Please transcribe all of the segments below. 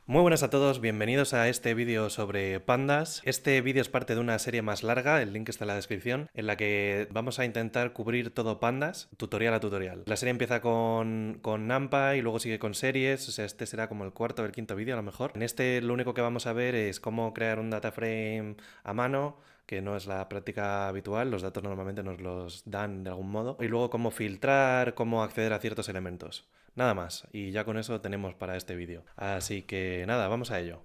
Muy buenas a todos, bienvenidos a este vídeo sobre pandas. Este vídeo es parte de una serie más larga, el link está en la descripción, en la que vamos a intentar cubrir todo pandas, tutorial a tutorial. La serie empieza con NumPy y luego sigue con series, o sea, este será como el cuarto o el quinto vídeo a lo mejor. En este lo único que vamos a ver es cómo crear un data frame a mano, que no es la práctica habitual, los datos normalmente nos los dan de algún modo, y luego cómo filtrar, cómo acceder a ciertos elementos. Nada más, y ya con eso tenemos para este vídeo. Así que nada, vamos a ello.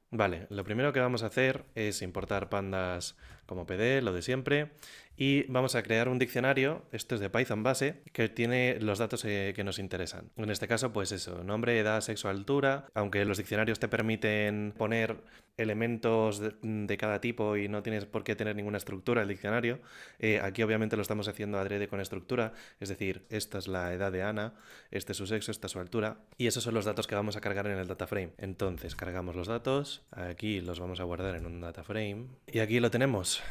Vale, lo primero que vamos a hacer es importar pandas como PD, lo de siempre, y vamos a crear un diccionario, esto es de Python base, que tiene los datos que nos interesan. En este caso, pues eso, nombre, edad, sexo, altura, aunque los diccionarios te permiten poner elementos de cada tipo y no tienes por qué tener ninguna estructura el diccionario, aquí obviamente lo estamos haciendo adrede con estructura, es decir, esta es la edad de Ana, este es su sexo, esta es su altura, y esos son los datos que vamos a cargar en el data frame. Entonces cargamos los datos, aquí los vamos a guardar en un data frame, y aquí lo tenemos.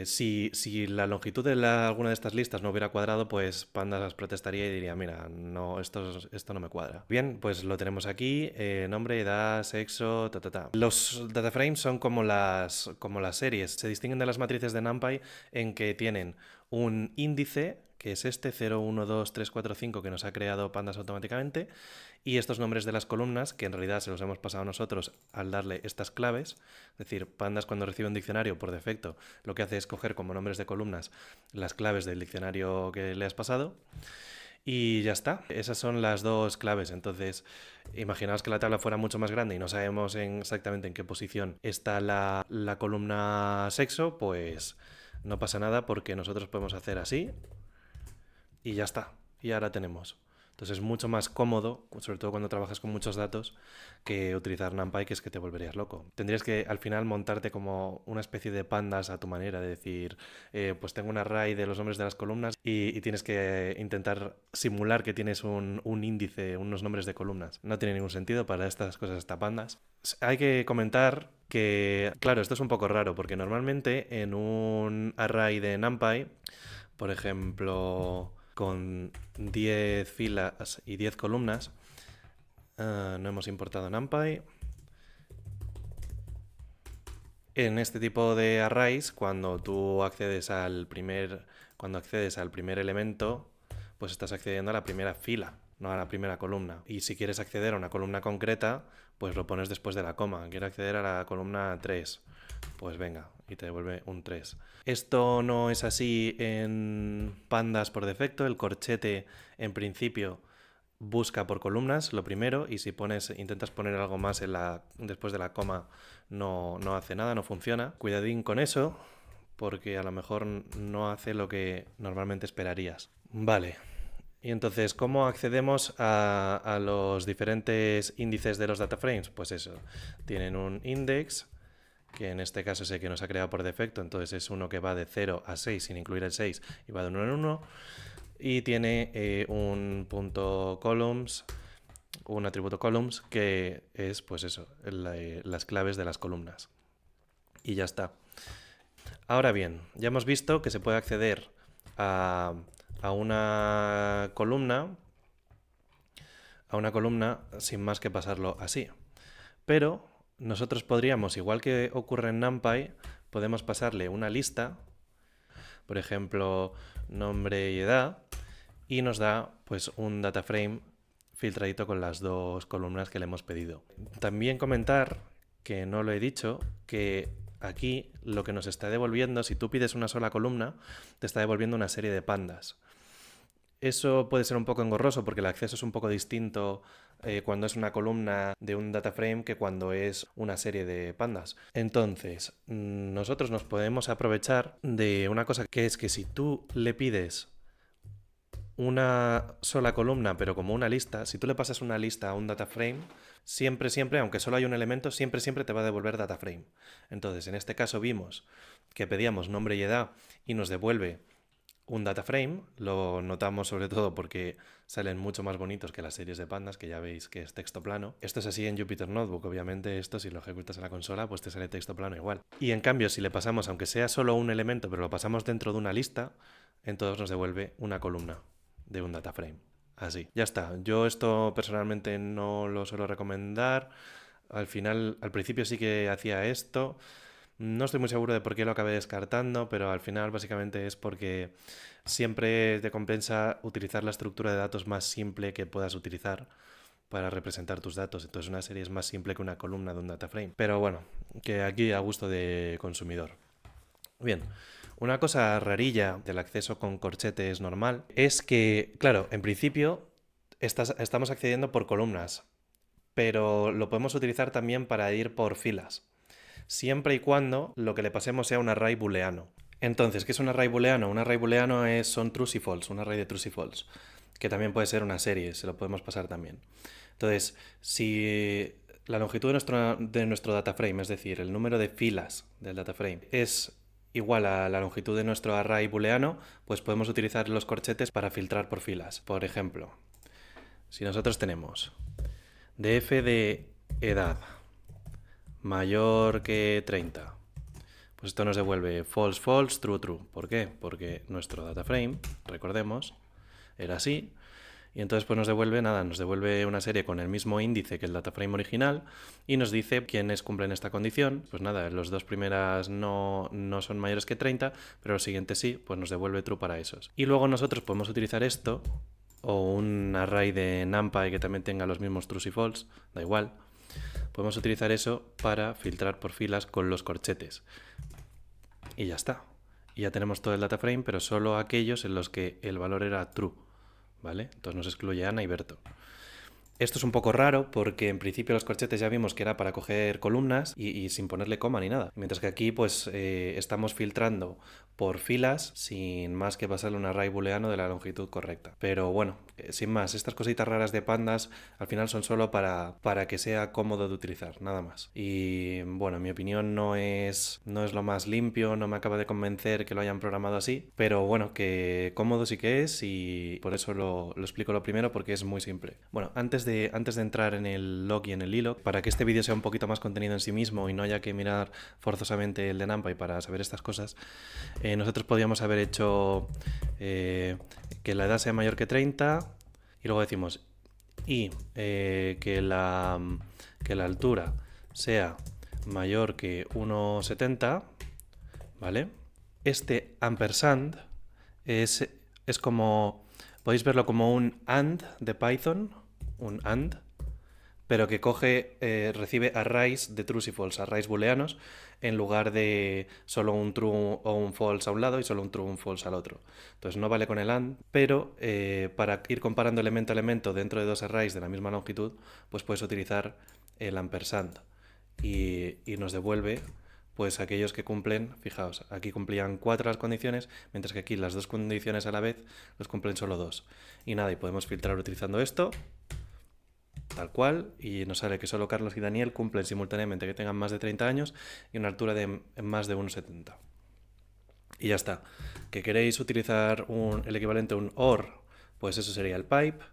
Si la longitud de alguna de estas listas no hubiera cuadrado, pues Pandas protestaría y diría, mira, no, esto no me cuadra. Bien, pues lo tenemos aquí, nombre, edad, sexo, Los data frames son como las series, se distinguen de las matrices de NumPy en que tienen un índice, que es este 0, 1, 2, 3, 4, 5, que nos ha creado Pandas automáticamente, y estos nombres de las columnas, que en realidad se los hemos pasado nosotros al darle estas claves. Es decir, Pandas cuando recibe un diccionario por defecto lo que hace es coger como nombres de columnas las claves del diccionario que le has pasado. Y ya está, esas son las dos claves. Entonces, imaginaos que la tabla fuera mucho más grande y no sabemos exactamente en qué posición está la columna sexo, pues no pasa nada porque nosotros podemos hacer así y ya está. Y ahora tenemos. Entonces es mucho más cómodo, sobre todo cuando trabajas con muchos datos, que utilizar NumPy, que es que te volverías loco. Tendrías que al final montarte como una especie de pandas a tu manera, de decir, pues tengo un array de los nombres de las columnas y tienes que intentar simular que tienes un índice, unos nombres de columnas. No tiene ningún sentido para estas cosas, estas pandas. Hay que comentar que, claro, esto es un poco raro, porque normalmente en un array de NumPy, por ejemplo, con 10 filas y 10 columnas. No hemos importado NumPy. En este tipo de arrays, cuando tú accedes al primer elemento, pues estás accediendo a la primera fila, no a la primera columna. Y si quieres acceder a una columna concreta, pues lo pones después de la coma. Quiero acceder a la columna 3. Pues venga, y te devuelve un 3. Esto no es así en pandas por defecto. El corchete, en principio, busca por columnas, lo primero, y si intentas poner algo más después de la coma, no hace nada, no funciona. Cuidadín con eso, porque a lo mejor no hace lo que normalmente esperarías. Vale. Y entonces, ¿cómo accedemos a los diferentes índices de los data frames? Pues eso, tienen un index, que en este caso es el que nos ha creado por defecto, entonces es uno que va de 0 a 6 sin incluir el 6 y va de 1 en 1, y tiene un punto columns, un atributo columns, que es pues eso, las claves de las columnas. Y ya está. Ahora bien, ya hemos visto que se puede acceder a una columna sin más que pasarlo así. Pero nosotros podríamos, igual que ocurre en NumPy, podemos pasarle una lista, por ejemplo, nombre y edad, y nos da pues un data frame filtradito con las dos columnas que le hemos pedido. También comentar, que no lo he dicho, que aquí lo que nos está devolviendo, si tú pides una sola columna, te está devolviendo una serie de pandas. Eso puede ser un poco engorroso porque el acceso es un poco distinto cuando es una columna de un data frame que cuando es una serie de pandas. Entonces, nosotros nos podemos aprovechar de una cosa, que es que si tú le pides una sola columna, pero como una lista, si tú le pasas una lista a un data frame, siempre, aunque solo hay un elemento, siempre te va a devolver data frame. Entonces, en este caso vimos que pedíamos nombre y edad y nos devuelve un data frame. Lo notamos sobre todo porque salen mucho más bonitos que las series de pandas, que ya veis que es texto plano. Esto es así en Jupyter Notebook, obviamente esto si lo ejecutas en la consola pues te sale texto plano igual. Y en cambio si le pasamos, aunque sea solo un elemento, pero lo pasamos dentro de una lista, entonces nos devuelve una columna de un data frame. Así, ya está. Yo esto personalmente no lo suelo recomendar. Al final, al principio sí que hacía esto. No estoy muy seguro de por qué lo acabé descartando, pero al final básicamente es porque siempre te compensa utilizar la estructura de datos más simple que puedas utilizar para representar tus datos. Entonces una serie es más simple que una columna de un data frame. Pero bueno, que aquí a gusto de consumidor. Bien, una cosa rarilla del acceso con corchetes normal es que, claro, en principio estamos accediendo por columnas, pero lo podemos utilizar también para ir por filas, siempre y cuando lo que le pasemos sea un array booleano. Entonces, ¿qué es un array booleano? Un array booleano son trues y false, un array de trues y false, que también puede ser una serie, se lo podemos pasar también. Entonces, si la longitud de nuestro data frame, es decir, el número de filas del data frame, es igual a la longitud de nuestro array booleano, pues podemos utilizar los corchetes para filtrar por filas. Por ejemplo, si nosotros tenemos df de edad mayor que 30, pues esto nos devuelve false, false, true, true. ¿Por qué? Porque nuestro data frame, recordemos, era así. Y entonces pues nos devuelve nada, nos devuelve una serie con el mismo índice que el data frame original y nos dice quiénes cumplen esta condición. Pues nada, los dos primeras no son mayores que 30, pero los siguientes sí, pues nos devuelve true para esos. Y luego nosotros podemos utilizar esto o un array de NumPy que también tenga los mismos trues y false, da igual. Podemos utilizar eso para filtrar por filas con los corchetes. Y ya está. Y ya tenemos todo el data frame, pero solo aquellos en los que el valor era true. ¿Vale? Entonces nos excluye Ana y Berto. Esto es un poco raro porque en principio los corchetes ya vimos que era para coger columnas y sin ponerle coma ni nada. Mientras que aquí pues estamos filtrando por filas sin más que pasarle un array booleano de la longitud correcta. Pero bueno, sin más, estas cositas raras de pandas al final son solo para que sea cómodo de utilizar, nada más. Y bueno, en mi opinión no es lo más limpio, no me acaba de convencer que lo hayan programado así, pero bueno, que cómodo sí que es y por eso lo explico lo primero porque es muy simple. Bueno, antes de entrar en el log y en el ilog, para que este vídeo sea un poquito más contenido en sí mismo y no haya que mirar forzosamente el de NumPy para saber estas cosas, nosotros podríamos haber hecho que la edad sea mayor que 30 y luego decimos y que la altura sea mayor que 1,70, ¿vale? Este ampersand es como, podéis verlo como un AND de Python, un AND, pero que recibe arrays de trues y false, arrays booleanos, en lugar de solo un true o un false a un lado y solo un true o un false al otro. Entonces no vale con el AND, pero para ir comparando elemento a elemento dentro de dos arrays de la misma longitud, pues puedes utilizar el ampersand y nos devuelve pues aquellos que cumplen, fijaos, aquí cumplían 4 las condiciones, mientras que aquí las dos condiciones a la vez los cumplen solo 2. Y nada, y podemos filtrar utilizando esto, tal cual, y nos sale que solo Carlos y Daniel cumplen simultáneamente que tengan más de 30 años y una altura de más de 1,70. Y ya está. ¿Que queréis utilizar el equivalente a un OR? Pues eso sería el pipe.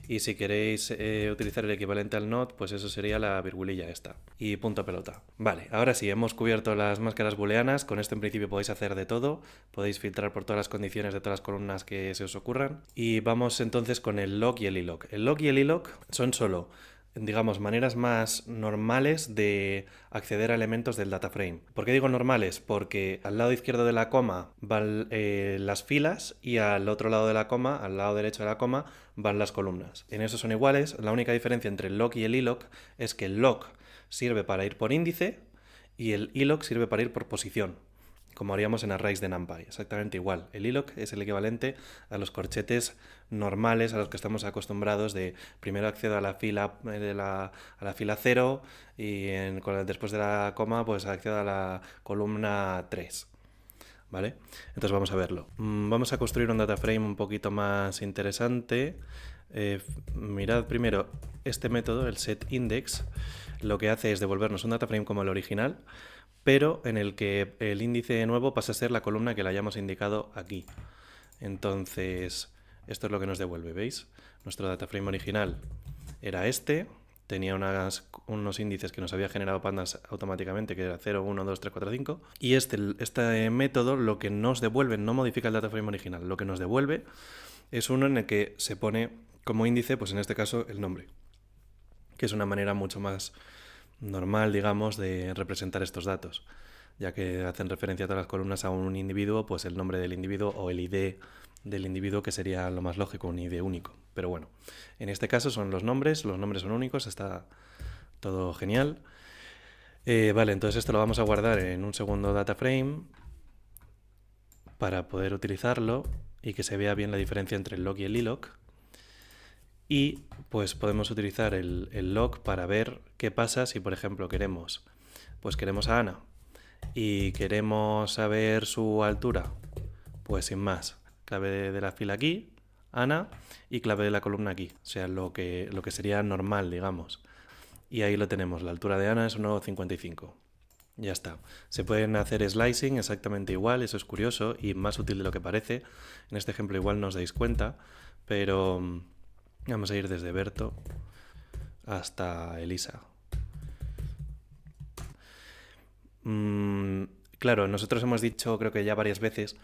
Y si queréis utilizar el equivalente al not, pues eso sería la virgulilla esta. Y punto pelota. Vale, ahora sí, hemos cubierto las máscaras booleanas. Con esto en principio podéis hacer de todo. Podéis filtrar por todas las condiciones de todas las columnas que se os ocurran. Y vamos entonces con el log y el ilog. El log y el ilog son solo, digamos, maneras más normales de acceder a elementos del data frame. ¿Por qué digo normales? Porque al lado izquierdo de la coma van las filas y al otro lado de la coma, al lado derecho de la coma, van las columnas. En eso son iguales. La única diferencia entre el log y el ilog es que el log sirve para ir por índice y el ilog sirve para ir por posición, como haríamos en arrays de NumPy, exactamente igual. El ilog es el equivalente a los corchetes normales a los que estamos acostumbrados de primero accedo a la fila a la fila 0 y después de la coma pues accedo a la columna 3. ¿Vale? Entonces vamos a verlo. Vamos a construir un data frame un poquito más interesante. Mirad primero este método, el setIndex, lo que hace es devolvernos un data frame como el original, pero en el que el índice nuevo pasa a ser la columna que le hayamos indicado aquí. Entonces, esto es lo que nos devuelve, ¿veis? Nuestro data frame original era este, tenía unos índices que nos había generado pandas automáticamente, que era 0, 1, 2, 3, 4, 5. Y este método lo que nos devuelve no modifica el data frame original, lo que nos devuelve es uno en el que se pone como índice, pues en este caso, el nombre, que es una manera mucho más normal, digamos, de representar estos datos, ya que hacen referencia a todas las columnas a un individuo, pues el nombre del individuo o el ID del individuo, que sería lo más lógico, un ID único. Pero bueno, en este caso son los nombres son únicos, está todo genial. Vale, entonces esto lo vamos a guardar en un segundo data frame para poder utilizarlo y que se vea bien la diferencia entre el log y el ilog. Y pues podemos utilizar el log para ver qué pasa si, por ejemplo, queremos a Ana y queremos saber su altura. Pues sin más, clave de la fila aquí, Ana, y clave de la columna aquí, o sea, lo que sería normal, digamos. Y ahí lo tenemos, la altura de Ana es 1,55. Ya está. Se pueden hacer slicing exactamente igual, eso es curioso y más útil de lo que parece. En este ejemplo igual no os dais cuenta, pero vamos a ir desde Berto hasta Elisa. Claro, nosotros hemos dicho, creo que ya varias veces,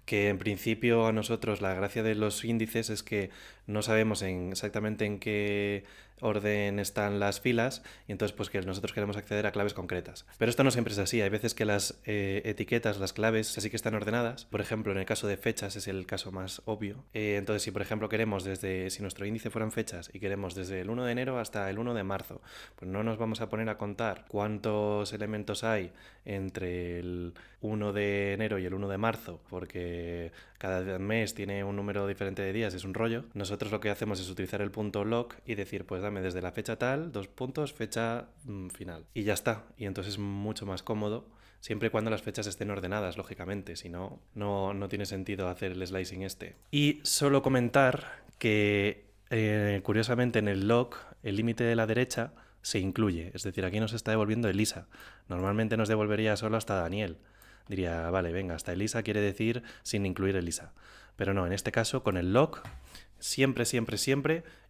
que en principio a nosotros la gracia de los índices es que no sabemos exactamente en qué orden están las filas y entonces pues que nosotros queremos acceder a claves concretas. Pero esto no siempre es así, hay veces que las etiquetas, las claves, sí que están ordenadas. Por ejemplo, en el caso de fechas es el caso más obvio. Entonces si por ejemplo queremos si nuestro índice fueran fechas y queremos desde el 1 de enero hasta el 1 de marzo, pues no nos vamos a poner a contar cuántos elementos hay entre el 1 de enero y el 1 de marzo, porque cada mes tiene un número diferente de días, es un rollo. Nosotros lo que hacemos es utilizar el punto log y decir, pues dame desde la fecha tal, 2 puntos, fecha final. Y ya está. Y entonces es mucho más cómodo, siempre y cuando las fechas estén ordenadas, lógicamente. Si no, no tiene sentido hacer el slicing este. Y solo comentar que, curiosamente, en el log, el límite de la derecha se incluye. Es decir, aquí nos está devolviendo Elisa. Normalmente nos devolvería solo hasta Daniel. Diría, vale, venga, hasta Elisa quiere decir sin incluir Elisa. Pero no, en este caso, con el log, siempre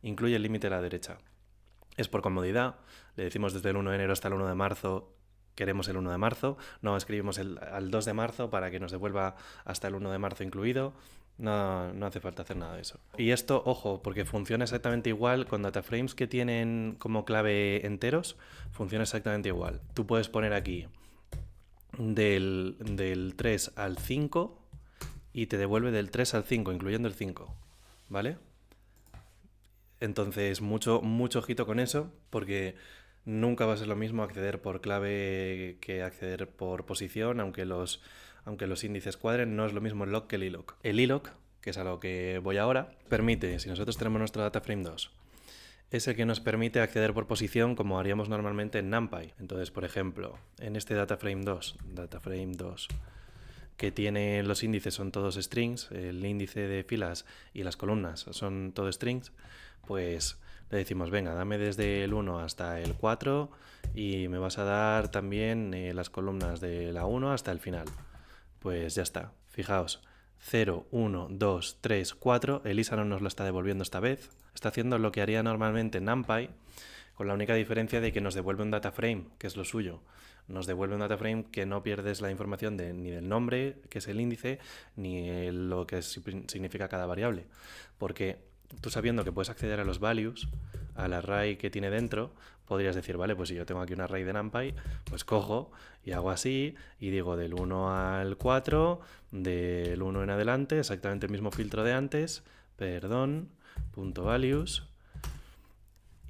incluye el límite a la derecha. Es por comodidad, le decimos desde el 1 de enero hasta el 1 de marzo, queremos el 1 de marzo, no escribimos al 2 de marzo para que nos devuelva hasta el 1 de marzo incluido. No hace falta hacer nada de eso. Y esto, ojo, porque funciona exactamente igual con data frames que tienen como clave enteros, funciona exactamente igual. Tú puedes poner aquí del 3 al 5 y te devuelve del 3 al 5, incluyendo el 5, ¿vale? Entonces, mucho ojito con eso, porque nunca va a ser lo mismo acceder por clave que acceder por posición, aunque los índices cuadren, no es lo mismo el log que el ilog. El ilog, que es a lo que voy ahora, permite, si nosotros tenemos nuestro data frame 2, es el que nos permite acceder por posición como haríamos normalmente en NumPy. Entonces, por ejemplo, en este data frame 2, que tiene los índices son todos strings, el índice de filas y las columnas son todos strings, pues le decimos, venga, dame desde el 1 hasta el 4 y me vas a dar también las columnas de la 1 hasta el final. Pues ya está, fijaos, 0, 1, 2, 3, 4, Elisa no nos lo está devolviendo esta vez, está haciendo lo que haría normalmente en NumPy, con la única diferencia de que nos devuelve un data frame, que es lo suyo. Nos devuelve un data frame que no pierdes la información ni del nombre, que es el índice, ni lo que significa cada variable. Porque tú, sabiendo que puedes acceder a los values, al array que tiene dentro, podrías decir, vale, pues si yo tengo aquí un array de NumPy, pues cojo y hago así y digo del 1 al 4, del 1 en adelante, exactamente el mismo filtro de antes, punto values,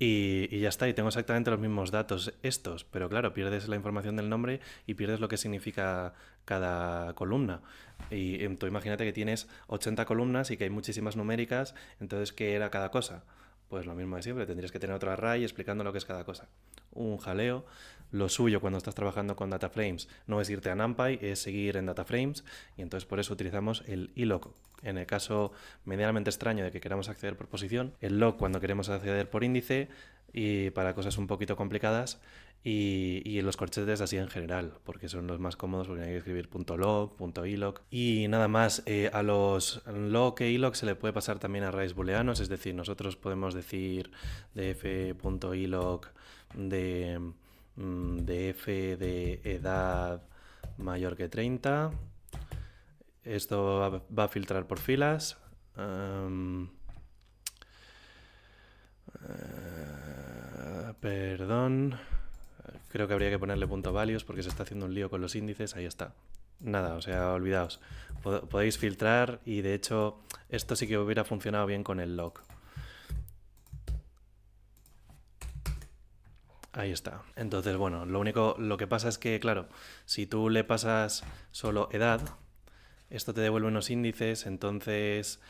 y ya está, y tengo exactamente los mismos datos estos, pero claro, pierdes la información del nombre y pierdes lo que significa cada columna. Y tú imagínate que tienes 80 columnas y que hay muchísimas numéricas, entonces ¿qué era cada cosa? Pues lo mismo de siempre, tendrías que tener otro array explicando lo que es cada cosa. Un jaleo. Lo suyo cuando estás trabajando con data frames no es irte a NumPy, es seguir en data frames, y entonces por eso utilizamos el ilog. En el caso medianamente extraño de que queramos acceder por posición, el log cuando queremos acceder por índice y para cosas un poquito complicadas, y los corchetes así en general, porque son los más cómodos porque hay que escribir .log, .ilog y nada más. A los log e ilog se le puede pasar también arrays booleanos, es decir, nosotros podemos decir df.ilog de f de edad mayor que 30. Esto va a filtrar por filas. Perdón. Creo que habría que ponerle punto values porque se está haciendo un lío con los índices. Ahí está. Nada, o sea, olvidaos. Podéis filtrar y de hecho esto sí que hubiera funcionado bien con el log. Ahí está. Entonces, bueno, lo que pasa es que, claro, si tú le pasas solo edad, esto te devuelve unos índices, entonces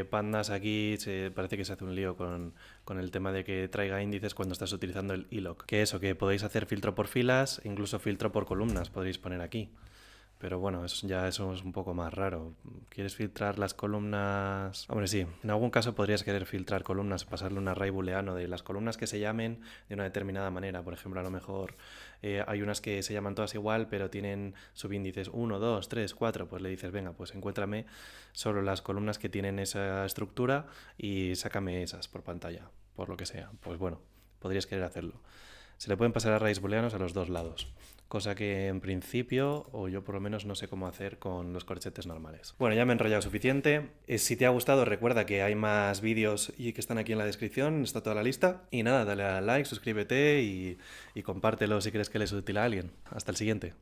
pandas aquí parece que se hace un lío con el tema de que traiga índices cuando estás utilizando el ilog. Que eso, que podéis hacer filtro por filas, incluso filtro por columnas, podréis poner aquí. Pero bueno, eso es un poco más raro. ¿Quieres filtrar las columnas? Hombre, sí. En algún caso podrías querer filtrar columnas, pasarle un array booleano de las columnas que se llamen de una determinada manera. Por ejemplo, a lo mejor hay unas que se llaman todas igual, pero tienen subíndices 1, 2, 3, 4. Pues le dices, venga, pues encuéntrame solo las columnas que tienen esa estructura y sácame esas por pantalla, por lo que sea. Pues bueno, podrías querer hacerlo. Se le pueden pasar arrays booleanos a los dos lados, cosa que en principio, o yo por lo menos no sé cómo hacer con los corchetes normales. Bueno, ya me he enrollado suficiente. Si te ha gustado, recuerda que hay más vídeos y que están aquí en la descripción, está toda la lista. Y nada, dale a like, suscríbete y compártelo si crees que les es útil a alguien. Hasta el siguiente.